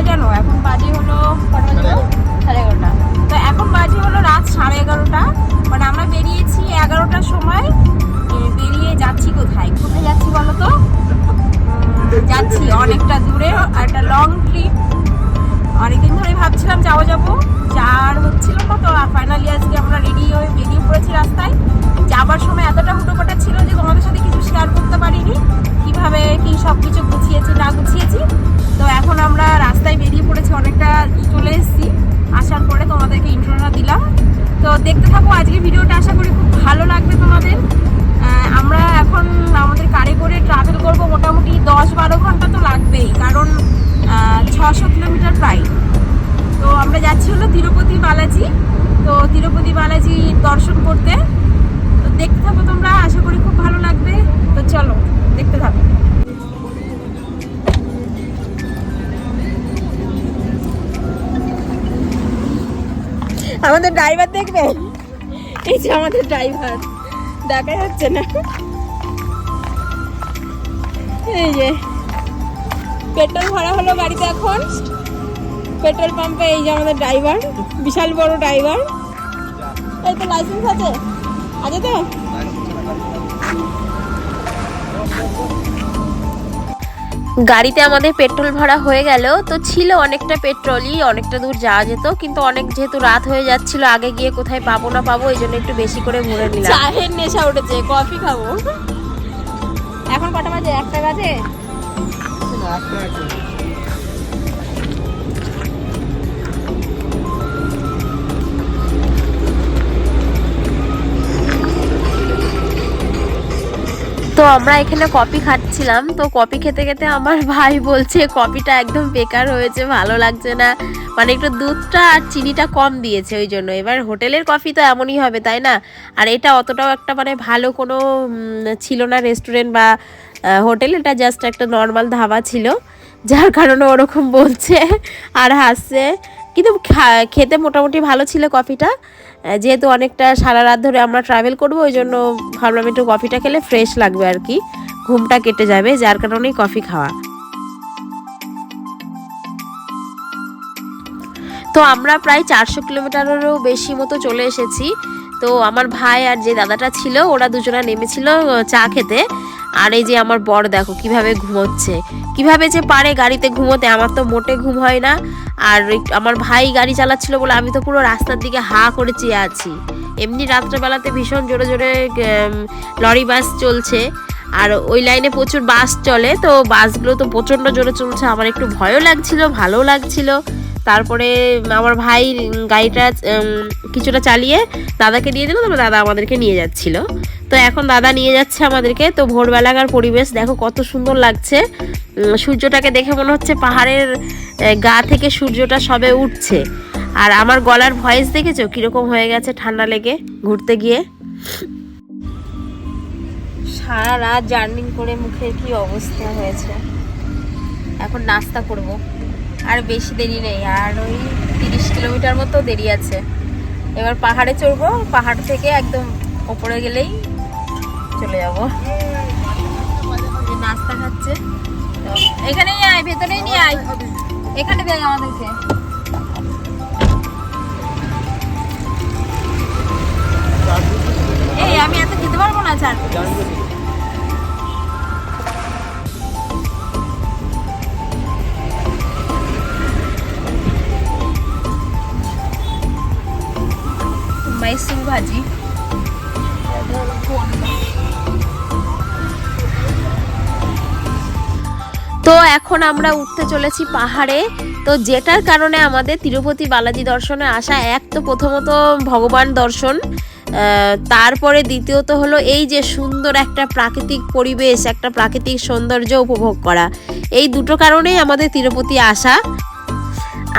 জানো, এখন বাজে হলো 11:30। তো এখন বাজে হলো রাত 11:30। মানে আমরা বেরিয়েছি 11টার সময়, বেরিয়ে যাচ্ছি কোথায় যাচ্ছি বলো তো? যাচ্ছি অনেকটা দূরে, একটা লং ট্রিপ। অনেকদিন ধরে ভাবছিলাম যাবো যার হচ্ছিল না, তো ফাইনালি আজকে আমরা রেডি হয়ে বেরিয়ে পড়েছি রাস্তায়। যাবার সময় এতটা হুটোপাটা ছিল যে তোমাদের সাথে কিছু শেয়ার করতে পারিনি, কিভাবে কি সব কিছু গুছিয়েছি না গুছিয়েছি। তো এখন আমরা রাস্তায় বেরিয়ে পড়েছি, অনেকটা চলে এসেছি। আসার পরে তোমাদেরকে ইন্ট্রোটা দিলাম, তো দেখতে থাকো আজকে ভিডিওটা, আশা করি খুব ভালো লাগবে তোমাদের। আমরা এখন আমাদের কারে করে ট্রাভেল করব, মোটামুটি 10-12 ঘন্টা তো লাগবেই, কারণ 600 কিলোমিটার প্রায়। তো আমরা যাচ্ছি হলো তিরুপতি বালাজি। তো তিরুপতি বালাজি দর্শন করতে। তো দেখতে থাকো তোমরা, আশা করি খুব ভালো লাগবে। তো চলো দেখতে থাকো। আমাদের ড্রাইভার দেখবে, এই যে আমাদের ড্রাইভার, দেখা যাচ্ছে না, এই যে পেট্রোল ভরা হলো গাড়িতে এখন পেট্রোল পাম্পে। এই যে আমাদের ড্রাইভার, বিশাল বড় ড্রাইভার। এই তো লাইসেন্স আছে, আছে তো? গাড়িতে আমাদের পেট্রোল ভরা হয়ে গেল। তো ছিল অনেকটা পেট্রোলই, অনেকটা দূর যাওয়া যেত, কিন্তু অনেক যেহেতু রাত হয়ে যাচ্ছিল, আগে গিয়ে কোথায় পাবো না পাবো, এই জন্য একটু বেশি করে ভরে নিলাম। চায়ের নেশা উঠেছে, কফি খাবো। এখন কটা বাজে? 1টা বাজে। তো আমরা এখানে কফি খাচ্ছিলাম। তো কফি খেতে খেতে আমার ভাই বলছে কফিটা একদম বেকার হয়েছে, ভালো লাগছে না, মানে একটু দুধটা আর চিনিটা কম দিয়েছে ওই জন্য। এবার হোটেলের কফি তো এমনই হবে, তাই না? আর এটা অতটাও একটা মানে ভালো কোনো ছিল না রেস্টুরেন্ট বা হোটেল, এটা জাস্ট একটা নর্মাল ধাবা ছিল, যার কারণে ওরকম বলছে আর হাসছে। কিন্তু খেতে মোটামুটি ভালো ছিল কফিটা। যেহেতু অনেকটা সারা রাত ধরে আমরা ট্রাভেল করবো, ওই জন্য ভাবলাম একটু কফিটা খেলে ফ্রেশ লাগবে আর কি, ঘুমটা কেটে যাবে, যার কারণেই কফি খাওয়া। তো আমরা প্রায় 400 কিলোমিটারেরও বেশি মতো চলে এসেছি। তো আমার ভাই আর যে দাদাটা ছিল, ওরা দুজনা নেমেছিল চা খেতে। আর এই যে আমার বর দেখো কিভাবে ঘুমোচ্ছে, কিভাবে যে পারে গাড়িতে ঘুমোতে, আমার তো মোটে ঘুম হয় না। আর আমার ভাই গাড়ি চালাচ্ছিল বলে আমি তো পুরো রাস্তার দিকে হা করে চেয়ে আছি। এমনি রাত্রেবেলাতে ভীষণ জোরে জোরে লরি বাস চলছে, আর ওই লাইনে প্রচুর বাস চলে, তো বাসগুলো তো প্রচণ্ড জোরে চলছে। আমার একটু ভয়ও লাগছিল, ভালো লাগছিল। তারপরে আমার ভাই গাড়িটা কিছুটা চালিয়ে দাদাকে দিয়ে দিল, তারপর দাদা আমাদেরকে নিয়ে যাচ্ছিল। তো এখন দাদা নিয়ে যাচ্ছে আমাদেরকে। তো ভোরবেলাকার পরিবেশ দেখো কত সুন্দর লাগছে, সূর্যটাকে দেখে মনে হচ্ছে পাহাড়ের গা থেকে সূর্যটা সবে উঠছে। আর আমার গলার ভয়েস দেখেছো কিরকম হয়ে গেছে ঠান্ডা লেগে ঘুরতে গিয়ে। সারা রাত জার্নি করে মুখের কি অবস্থা হয়েছে। এখন নাস্তা করব, আর বেশি দেরি নেই, আর ওই 30 কিলোমিটার মতো দেরি আছে। এবার পাহাড়ে চড়বো, পাহাড় থেকে একদম ওপরে গেলেই চলে যাব। নাস্তা খাচ্ছে, এখানেই আয়, ভেতরেই নিয়ে আয়, এখানে দেয় আমাদেরকে। এই আমি এত খেতে পারবো না, চার मैसूर भाजी। তো এখন আমরা উঠতে চলেছি পাহাড়ে। তো যেটার কারণে আমাদের তিরুপতি বালাজি দর্শনে আসা, এক তো প্রথমত ভগবান দর্শন, তারপরে দ্বিতীয়ত হলো এই যে সুন্দর একটা প্রাকৃতিক পরিবেশ, একটা প্রাকৃতিক সৌন্দর্য উপভোগ করা। এই দুটো কারণেই আমাদের তিরুপতি আসা।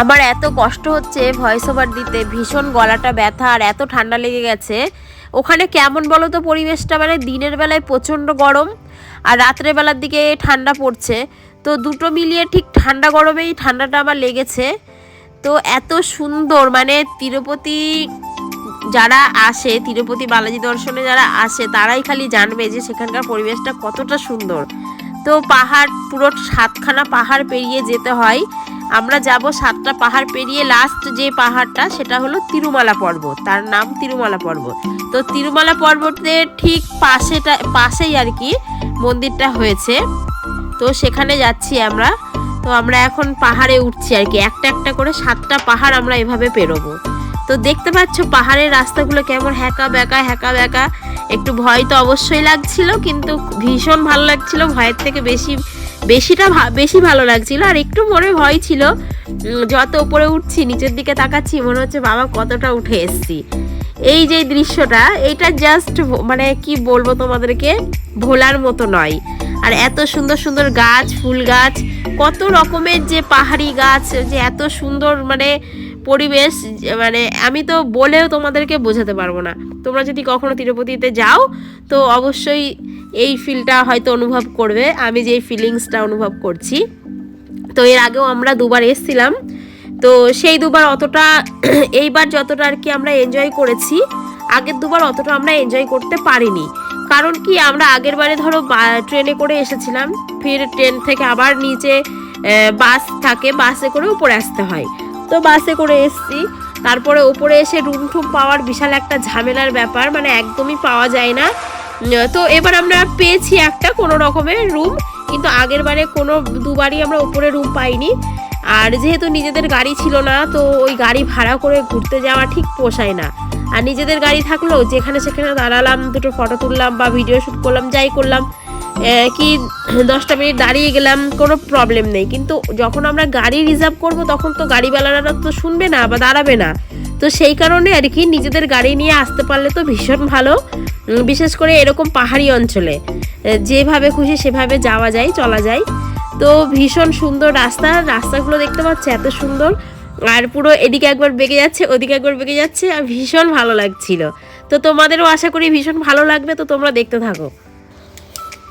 আমার এত কষ্ট হচ্ছে ভয়েস ওভার দিতে, ভীষণ গলাটা ব্যথা আর এত ঠান্ডা লেগে গেছে। ওখানে কেমন বলো তো পরিবেশটা, মানে দিনের বেলায় প্রচণ্ড গরম আর রাত্রের বেলার দিকে ঠান্ডা পড়ছে, তো দুটো মিলিয়ে ঠিক ঠান্ডা গরমেই ঠান্ডাটা আমার লেগেছে। তো এত সুন্দর, মানে তিরুপতি যারা আসে, তিরুপতি বালাজি দর্শনে যারা আসে, তারাই খালি জানবে যে সেখানকার পরিবেশটা কতটা সুন্দর। তো পাহাড়, পুরো 7খানা পাহাড় পেরিয়ে যেতে হয়, আমরা যাব 7টা পাহাড় পেরিয়ে লাস্ট যে পাহাড়টা সেটা হলো তিরুমালা পর্বত, তার নাম তিরুমালা পর্বত। তো তিরুমালা পর্বতের ঠিক পাশেই আর কি মন্দিরটা হয়েছে, তো সেখানে যাচ্ছি আমরা। তো আমরা এখন পাহাড়ে উঠছি আর কি, একটা একটা করে 7টা পাহাড় আমরা এভাবে পেরোবো। তো দেখতে পাচ্ছ পাহাড়ের রাস্তাগুলো কেমন হ্যাঁকা ব্যাকা, একটু ভয় তো অবশ্যই লাগছিল, কিন্তু ভীষণ ভালো লাগছিল। ভয়ের থেকে বেশি ভালো লাগছিল, আর একটু মনে ভয় ছিল। যত উপরে উঠছি নিচের দিকে তাকাচ্ছি, মনে হচ্ছে বাবা কতটা উঠে এসছি। এই যে দৃশ্যটা, এটা জাস্ট মানে কি বলবো তোমাদেরকে, ভোলার মতো নয়। আর এত সুন্দর সুন্দর গাছ, ফুল গাছ, কত রকমের যে পাহাড়ি গাছ, যে এত সুন্দর মানে পরিবেশ, মানে আমি তো বলেও তোমাদেরকে বোঝাতে পারবো না। তোমরা যদি কখনো তিরুপতিতে যাও তো অবশ্যই এই ফিলটা হয়তো অনুভব করবে, আমি যে ফিলিংসটা অনুভব করছি। তো এর আগেও আমরা 2বার এসেছিলাম, তো সেই 2বার অতটা এইবার যতটা আর কি আমরা এনজয় করেছি, আগের 2বার অতটা আমরা এনজয় করতে পারিনি। কারণ কি, আমরা আগের বারে ধরো ট্রেনে করে এসেছিলাম, ফির ট্রেন থেকে আবার নিচে বাস থাকে, বাসে করে উপরে আসতে হয়। তো বাসে করে এসছি, তারপরে উপরে এসে রুম টুম পাওয়ার বিশাল একটা ঝামেলার ব্যাপার, মানে একদমই পাওয়া যায় না। তো এবার আমরা পেয়েছি একটা কোনো রকমের রুম, কিন্তু আগের বারে কোনো 2বারই আমরা উপরে রুম পাইনি। আর যেহেতু নিজেদের গাড়ি ছিল না, তো ওই গাড়ি ভাড়া করে ঘুরতে যাওয়া ঠিক পোষায় না। আর নিজেদের গাড়ি থাকলেও যেখানে সেখানে দাঁড়ালাম, দুটো ফটো তুললাম বা ভিডিও শ্যুট করলাম, যাই করলাম, কি 10টা মিনিট দাঁড়িয়ে গেলাম, কোনো প্রবলেম নেই। কিন্তু যখন আমরা গাড়ি রিজার্ভ করব তখন তো গাড়িওয়ালারা তো শুনবে না বা দাঁড়াবে না। তো সেই কারণে আর কি নিজেদের গাড়ি নিয়ে আসতে পারলে তো ভীষণ ভালো, বিশেষ করে এরকম পাহাড়ি অঞ্চলে যেভাবে খুশি সেভাবে যাওয়া যায়, চলা যায়। তো ভীষণ সুন্দর রাস্তাগুলো দেখতে পাচ্ছি, এত সুন্দর। আর পুরো এদিকে একবার বেঁকে যাচ্ছে, ওদিকে একবার বেঁকে যাচ্ছে, আর ভীষণ ভালো লাগছিল। তো তোমাদেরও আশা করি ভীষণ ভালো লাগবে, তো তোমরা দেখতে থাকো।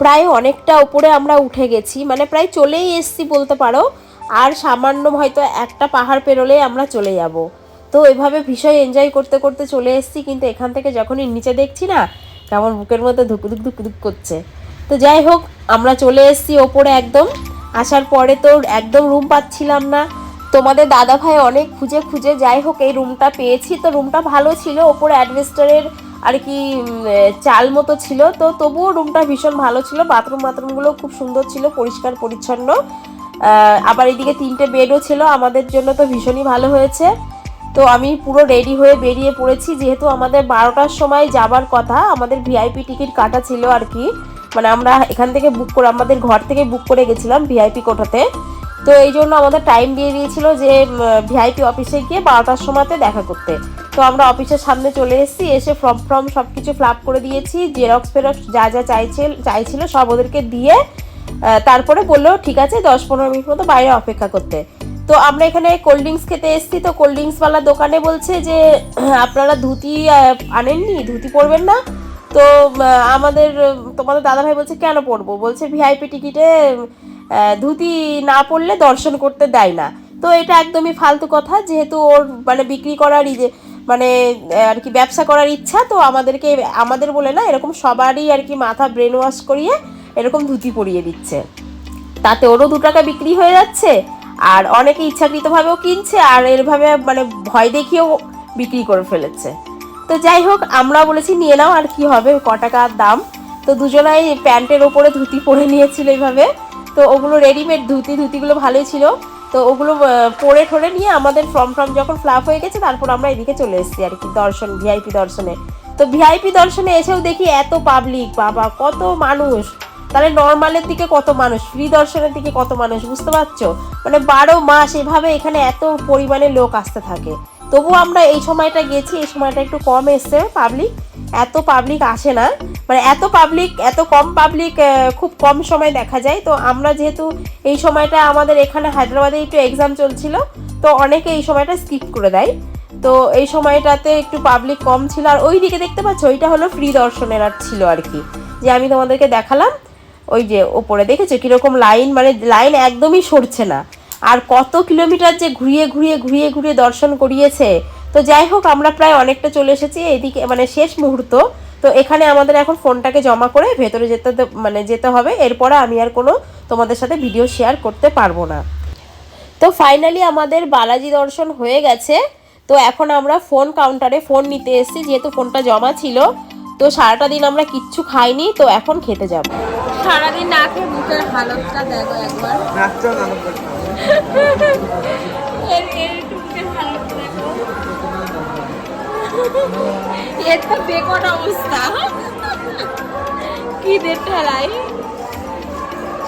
প্রায় অনেকটা উপরে আমরা উঠে গেছি, মানে প্রায় চলেই এসছি বলতে পারো। আর সামান্য হয়তো একটা পাহাড় পেরোলেই আমরা চলে যাব। তো এভাবে ভীষণ এনজয় করতে করতে চলে এসছি, কিন্তু এখান থেকে যখনই নিচে দেখছি না, কেমন বুকের মধ্যে ধুক করছে। তো যাই হোক, আমরা চলে এসছি ওপরে একদম। আসার পরে তো একদম রুম পাচ্ছিলাম না, তোমাদের দাদা ভাই অনেক খুঁজে যাই হোক এই রুমটা পেয়েছি। তো রুমটা ভালো ছিল, ওপরে অ্যাডভেস্টারের আর কি চাল মতো ছিল, তো তবুও রুমটা ভীষণ ভালো ছিল। বাথরুমগুলো খুব সুন্দর ছিল, পরিষ্কার পরিচ্ছন্ন। আবার এদিকে 3টে বেডও ছিল আমাদের জন্য, তো ভীষণই ভালো হয়েছে। তো আমি পুরো রেডি হয়ে বেরিয়ে পড়েছি, যেহেতু আমাদের 12টার সময় যাবার কথা, আমাদের ভিআইপি টিকিট কাটা ছিল আর কি। মানে আমরা এখান থেকে আমাদের ঘর থেকে বুক করে গেছিলাম ভিআইপি কোঠাতে। তো এই জন্য আমাদের টাইম দিয়ে দিয়েছিল যে ভিআইপি অফিসে গিয়ে 12টার সময়তে দেখা করতে। তো আমরা অফিসের সামনে চলে এসেছি, এসে ফর্ম সব কিছু ফিল আপ করে দিয়েছি, জেরক্স যা চাইছিল সব ওদেরকে দিয়ে তারপরে বললো ঠিক আছে 10-15 মিনিট মতো বাইরে অপেক্ষা করতে। তো আমরা এখানে কোল্ড ড্রিঙ্কস খেতে এসেছি। তো কোল্ড ড্রিঙ্কসওয়ালা দোকানে বলছে যে আপনারা ধুতি আনেননি, ধুতি পরবেন না। তো তোমাদের দাদাভাই বলছে কেন পরবো, বলছে ভিআইপি টিকিটে ধুতি না পরলে দর্শন করতে দেয় না। তো এটা একদমই ফালতু কথা, যেহেতু ওর মানে বিক্রি করার মানে আর কি ব্যবসা করার ইচ্ছা, তো আমাদের বলে না, এরকম সবারই আর কি মাথা ব্রেন ওয়াশ করিয়ে এরকম ধুতি পরিয়ে দিচ্ছে। তাতে ওরও 2 টাকা বিক্রি হয়ে যাচ্ছে, আর অনেকে ইচ্ছাকৃতভাবেও কিনছে, আর এরভাবে মানে ভয় দেখিয়েও বিক্রি করে ফেলেছে। তো যাই হোক, আমরা বলেছি নিয়ে নাও, আর কি হবে, ক টাকার দাম। তো দুজনাই প্যান্টের ওপরে ধুতি পরে নিয়েছিল এইভাবে। তো ওগুলো রেডিমেড ধুতিগুলো ভালোই ছিল। তো ওগুলো পরে ঠরে নিয়ে আমাদের ফর্ম যখন ফিল আপ হয়ে গেছে, তারপর আমরা এদিকে চলে এসেছি আর কি ভিআইপি দর্শনে। তো ভিআইপি দর্শনে এসেও দেখি এত পাবলিক, বাবা কত মানুষ। তাহলে নর্মালের দিকে কত মানুষ, ফ্রি দর্শনের দিকে কত মানুষ, বুঝতে পারছো? মানে 12 মাস এভাবে এখানে এত পরিমাণে লোক আসতে থাকে। তবু আমরা এই সময়টা গেছি, এই সময়টা একটু কম এসছে পাবলিক, এত পাবলিক আসে না। মানে এত কম পাবলিক খুব কম সময় দেখা যায়। তো আমরা যেহেতু এই সময়টা আমাদের এখানে হায়দ্রাবাদে একটু এক্সাম চলছিল, তো অনেকে এই সময়টা স্কিপ করে দেয়। তো এই সময়টাতে একটু পাবলিক কম ছিল। আর ওই দিকে দেখতে পাচ্ছ, ওইটা হলো ফ্রি দর্শনের আর ছিল আর কি, যে আমি তোমাদেরকে দেখালাম। ওই যে ওপরে দেখেছো কীরকম লাইন, মানে লাইন একদমই সরছে না। আর কত কিলোমিটার যে ঘুরিয়ে দর্শন করিয়েছে। তো যাই হোক, আমরা প্রায় অনেকটা চলে এসেছি এদিকে, মানে শেষ মুহূর্ত। তো এখানে আমাদের এখন ফোনটাকে জমা করে ভেতরে যেতে হবে, এরপরে আমি আর কোনো তোমাদের সাথে ভিডিও শেয়ার করতে পারবো না। তো তো ফাইনালি আমাদের বালাজি দর্শন হয়ে গেছে। তো এখন আমরা ফোন কাউন্টারে ফোন নিতে এসেছি, যেহেতু ফোনটা জমা ছিল। তো সারাটা দিন আমরা কিচ্ছু খাইনি, তো এখন খেতে যাব। সারাদিন না খেয়ে মুখের হালতটা দেখো একবার। এটা বেকট অবস্থা, কি ঠেলাই।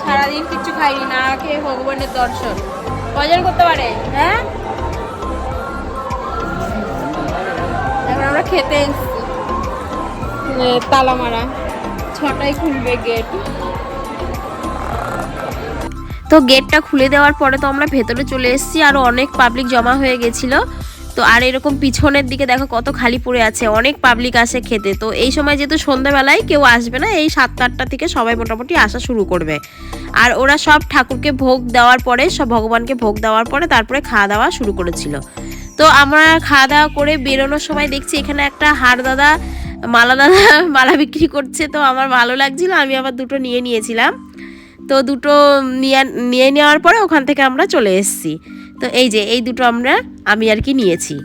সারাদিন কিচ্ছু খাইনি, না খেয়ে ভগবানের দর্শন কজন করতে পারে? হ্যাঁ, এখন আমরা খেতে এসেছি। তালা মারা, 6টায় খুলবে গেট। তো গেটটা খুলে দেওয়ার পরে তো আমরা ভেতরে চলে এসেছি। আরও অনেক পাবলিক জমা হয়ে গেছিলো। তো আর এরকম পিছনের দিকে দেখো কত খালি পড়ে আছে, অনেক পাবলিক আসে খেতে। তো এই সময় যেহেতু সন্ধ্যাবেলায় কেউ আসবে না, এই 7-8টা থেকে সবাই মোটামুটি আসা শুরু করবে। আর ওরা সব ঠাকুরকে ভোগ দেওয়ার পরে, সব ভগবানকে ভোগ দেওয়ার পরে তারপরে খাওয়া দাওয়া শুরু করেছিল। তো আমরা খাওয়া দাওয়া করে বেরোনোর সময় দেখছি এখানে একটা হার দাদা, মালা দাদা মালা বিক্রি করছে। তো আমার ভালো লাগছিল, আমি আবার দুটো নিয়ে নিয়েছিলাম। তো দুটো নিয়ে নেওয়ার পরে ওখান থেকে আমরা চলে এসেছি। তো এই যে এই দুটো আমি আর কি নিয়েছি।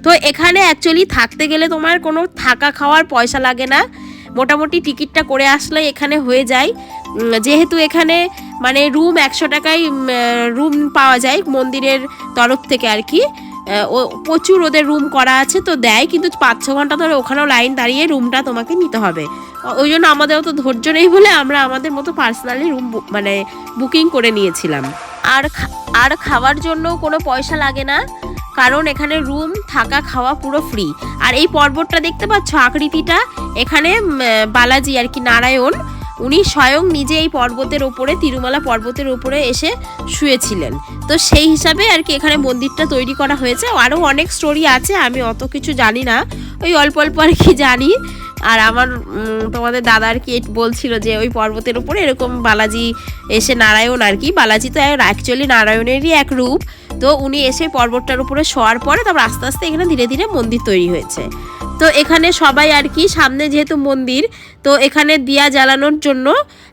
তো এখানে অ্যাকচুয়ালি থাকতে গেলে তোমার কোনো থাকা খাওয়ার পয়সা লাগে না, মোটামুটি টিকিটটা করে আসলে এখানে হয়ে যায়। যেহেতু এখানে মানে রুম 100 টাকায় রুম পাওয়া যায় মন্দিরের তরফ থেকে আর কি। ও প্রচুর ওদের রুম করা আছে, তো দেয়, কিন্তু 5-6 ঘন্টা ধরে ওখানেও লাইন দাঁড়িয়ে রুমটা তোমাকে নিতে হবে। ওই জন্য আমাদের অত ধৈর্য নেই বলে আমরা আমাদের মতো পার্সোনালি রুম মানে বুকিং করে নিয়েছিলাম। আর খাওয়ার জন্য কোনো পয়সা লাগে না, কারণ এখানে রুম থাকা খাওয়া পুরো ফ্রি। আর এই পর্বতটা দেখতে পাচ্ছ আকৃতিটা, এখানে বালাজি আর কি নারায়ণ, উনি স্বয়ং নিজে এই পর্বতের ওপরে, তিরুমালা পর্বতের ওপরে এসে শুয়েছিলেন। তো সেই হিসাবে আর কি এখানে মন্দিরটা তৈরি করা হয়েছে। আরও অনেক স্টোরি আছে, আমি অত কিছু জানি না, ওই অল্প অল্প আর কি জানি। আর আমার তোমাদের দাদা আর কি বলছিল যে ওই পর্বতের উপরে এরকম বালাজি এসে, নারায়ণ আর কি, বালাজি তো অ্যাকচুয়ালি নারায়ণেরই এক রূপ। তো উনি এসে পর্বতটার উপরে শোয়ার পরে তারপর আস্তে আস্তে এখানে ধীরে ধীরে মন্দির তৈরি হয়েছে। তো এখানে সবাই আর কি, সামনে যেহেতু মন্দির, তো এখানে দিয়া জ্বালানোর জন্য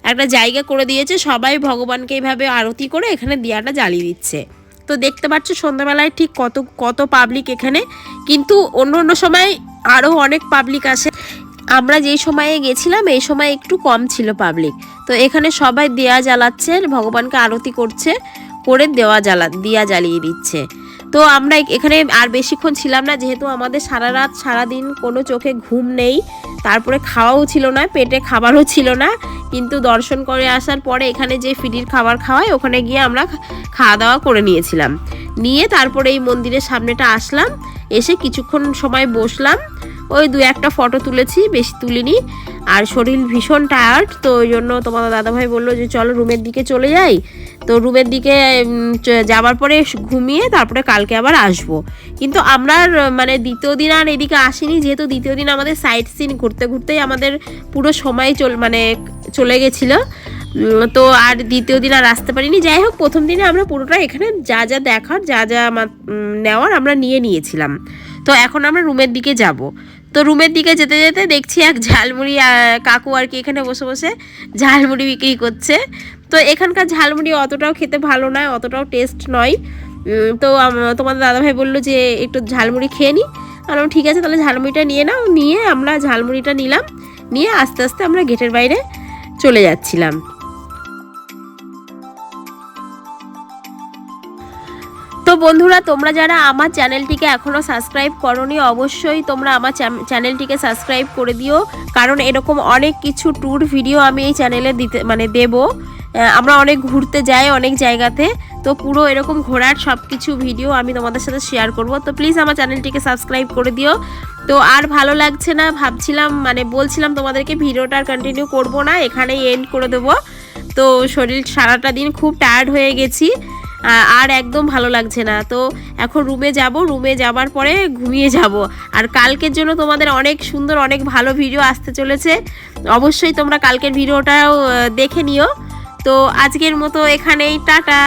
একটা জায়গা করে দিয়েছে। সবাই ভগবানকে এইভাবে আরতি করে এখানে দিয়াটা জ্বালিয়ে দিচ্ছে। তো দেখতে পাচ্ছ সন্ধ্যাবেলায় ঠিক কত পাবলিক এখানে, কিন্তু অন্য সময় আরও অনেক পাবলিক আসে। আমরা যেই সময়ে গেছিলাম এই সময় একটু কম ছিল পাবলিক। তো এখানে সবাই দেয়া জ্বালাচ্ছে, ভগবানকে আরতি করছে, করে দিয়া জ্বালিয়ে দিচ্ছে। তো আমরা এখানে আর বেশিক্ষণ ছিলাম না, যেহেতু আমাদের সারা রাত সারাদিন কোনো চোখে ঘুম নেই, তারপরে খাওয়াও ছিল না, পেটে খাবারও ছিল না। কিন্তু দর্শন করে আসার পরে এখানে যে ফ্রির খাবার খাওয়ায় ওখানে গিয়ে আমরা খাওয়া দাওয়া করে নিয়েছিলাম। নিয়ে তারপরে এই মন্দিরের সামনেটা আসলাম, এসে কিছুক্ষণ সময় বসলাম, ওই 2-1টা ফটো তুলেছি, বেশি তুলিনি। আর শরীর ভীষণ টায়ার্ড, তো ওই জন্য তোমাদের দাদাভাই বললো যে চলো রুমের দিকে চলে যাই। তো রুমের দিকে যাওয়ার পরে ঘুমিয়ে তারপরে কালকে আবার আসবো। কিন্তু আমরা মানে দ্বিতীয় দিন আর এদিকে আসিনি, যেহেতু দ্বিতীয় দিন আমাদের সাইট সিন ঘুরতে ঘুরতেই আমাদের পুরো সময় চলে গেছিলো। তো আর দ্বিতীয় দিন আর আসতে পারিনি। যাই হোক, প্রথম দিনে আমরা পুরোটা এখানে যা যা দেখার, যা যা নেওয়ার আমরা নিয়েছিলাম। তো এখন আমরা রুমের দিকে যাব। তো রুমের দিকে যেতে যেতে দেখছি এক ঝালমুড়ি কাকু আর কি এখানে বসে বসে ঝালমুড়ি বিক্রি করছে। তো এখানকার ঝালমুড়ি অতটাও খেতে ভালো নয়, অতটাও টেস্ট নয়। তো তোমাদের দাদাভাই বললো যে একটু ঝালমুড়ি খেয়ে নিই। আর ঠিক আছে, তাহলে ঝালমুড়িটা নিয়ে নাও। নিয়ে আমরা ঝালমুড়িটা নিলাম, নিয়ে আস্তে আস্তে আমরা গেটের বাইরে চলে যাচ্ছিলাম। তো বন্ধুরা, তোমরা যারা আমার চ্যানেলটিকে এখনও সাবস্ক্রাইব করোনি, অবশ্যই তোমরা আমার চ্যানেলটিকে সাবস্ক্রাইব করে দিও, কারণ এরকম অনেক কিছু ট্যুর ভিডিও আমি এই চ্যানেলে দেব। আমরা অনেক ঘুরতে যাই অনেক জায়গাতে, তো পুরো এরকম ঘোরার সব কিছু ভিডিও আমি তোমাদের সাথে শেয়ার করব। তো প্লিজ আমার চ্যানেলটিকে সাবস্ক্রাইব করে দিও। তো আর ভালো লাগছে না, বলছিলাম তোমাদেরকে ভিডিওটা আর কন্টিনিউ করব না, এখানেই এন্ড করে দেবো। তো শরীর সারাটা দিন খুব টায়ার্ড হয়ে গেছি, আর একদম ভালো লাগছে না। তো এখন রুমে যাবার পরে ঘুমিয়ে যাব। আর কালকের জন্য তোমাদের অনেক সুন্দর, অনেক ভালো ভিডিও আসতে চলেছে, অবশ্যই তোমরা কালকের ভিডিওটাও দেখে নিও। তো আজকের মতো এখানেই টাটা।